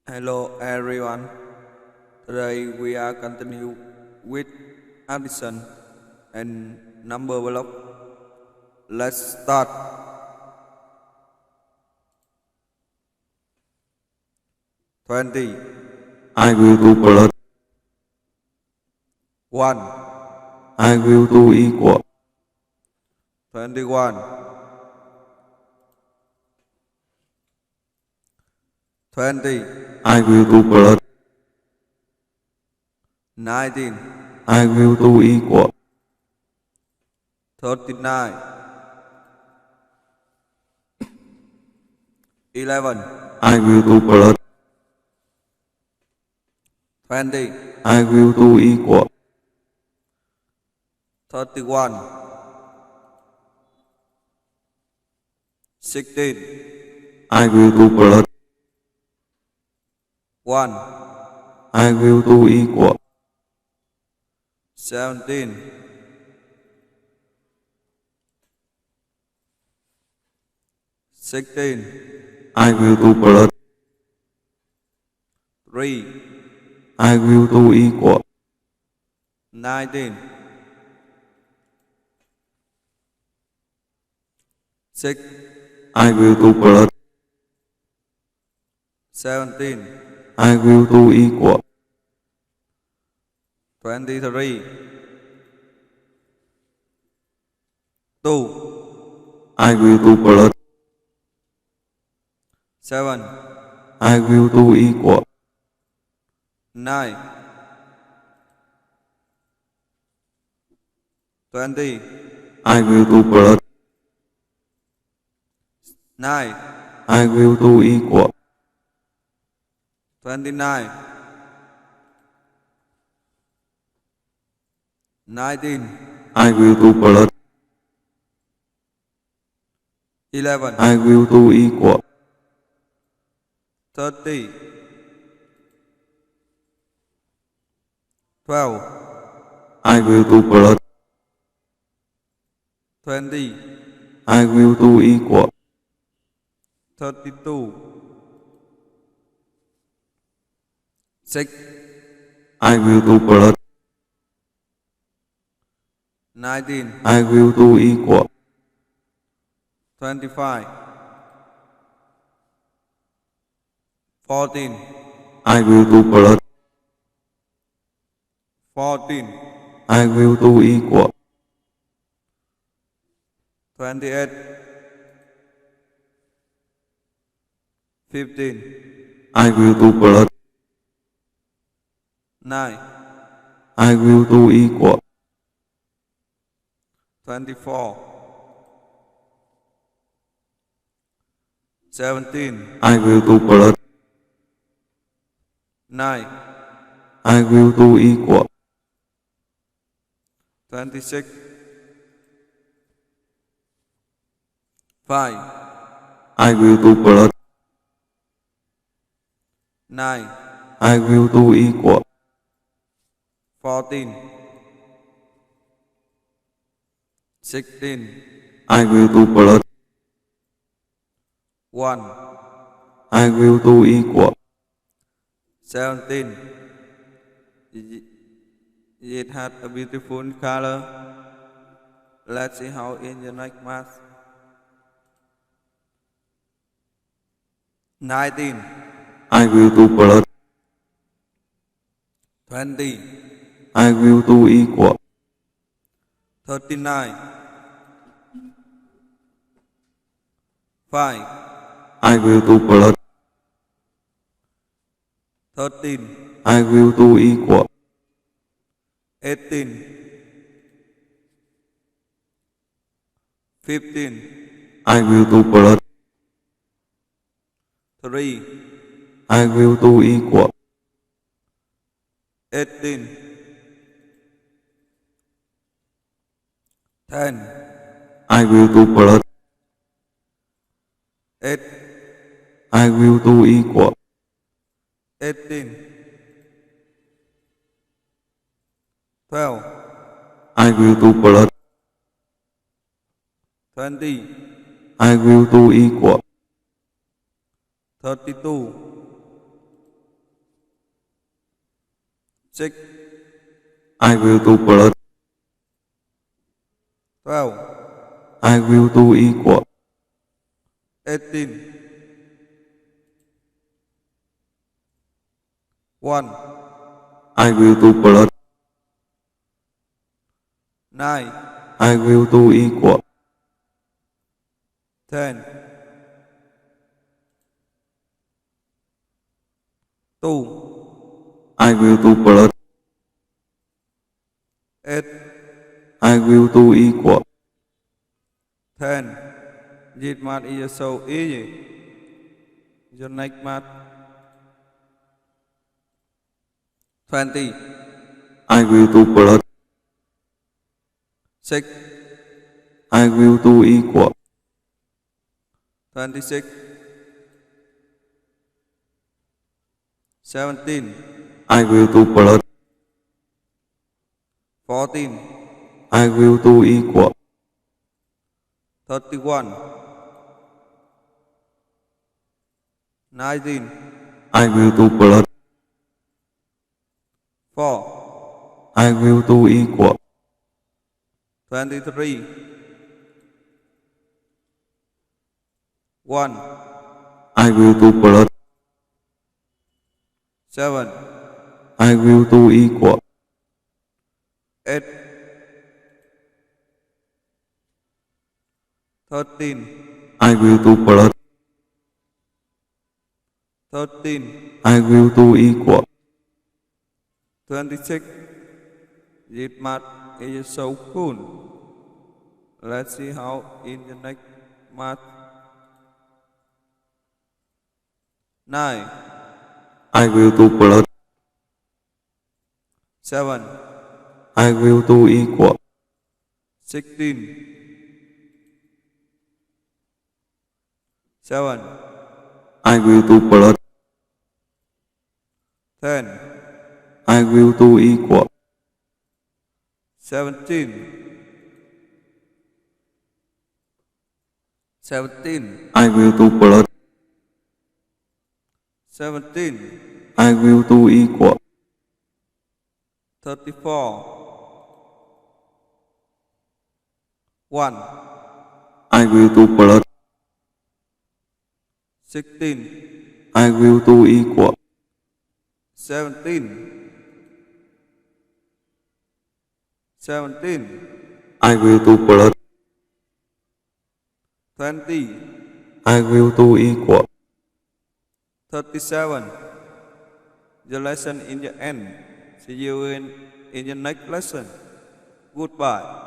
Hello everyone. Today we are continue with addition and number block. Let's start. 20, I will do blood. 1, I will do equal. 21, 20, I will do blood. 19, I will do equal. 39, 11, I will do blood. 20, I will do equal. 31, 16, I will do blood. 1, I will do equal. 17, 16, I will do blood. 3, I will do equal. 19, 6, I will do blood. 17, I will do equal. 23, 2, I will do blood. 7, I will do equal. 9, 20, I will do blood. 9, I will do equal. 29, 19, I will do blood. 11, I will do equal. 30, 12, I will do blood. 20, I will do equal. 32, 6, I will do blood. 19, I will do equal. 25, 14, I will do blood. 14, I will do equal. 28, 15, I will do blood. 9, I will do equal. 24, 17, I will do blood. 9, I will do equal. 26, 5, I will do blood. 9, I will do equal. 14, 16, I will do blood. 1, I will do equal. 17. It had a beautiful color. Let's see how in the next math. 19, I will do blood. 20, I will do equal. 39, 5, I will do blood. 13, I will do equal. 18, 15, I will do blood. 3, I will do equal. 18, 10, I will do blood. 8, I will do equal. 18, 12, I will do blood. 20, I will do equal. 32, 6, I will do plus. 12, I will do equal. 18, 1, I will do plus. 9, I will do equal. 10, 2, I will do plus. 8, I will do equal. 10. Did math is so easy. Your next math. 20, I will do plus. 6, I will do equal. 26, 17, I will do plus. 14, I will do equal. 31, 19, I will do plus. 4, I will do equal. 23, 1, I will do plus. 7, I will do equal. 8, 13, I will do plus. 13, I will do equal. 26. This math is so cool. Let's see how in the next math. 9, I will do plus. 7, I will do equal. 16, 7, I will do plus. 10, I will do equal. 17, 17, I will do plus. 17, I will do equal. 34, 1, I will do plus. 16, I will do equal. 17, 17, I will do plus. 20, I will do equal. 37. The lesson in the end. See you in the next lesson. Goodbye.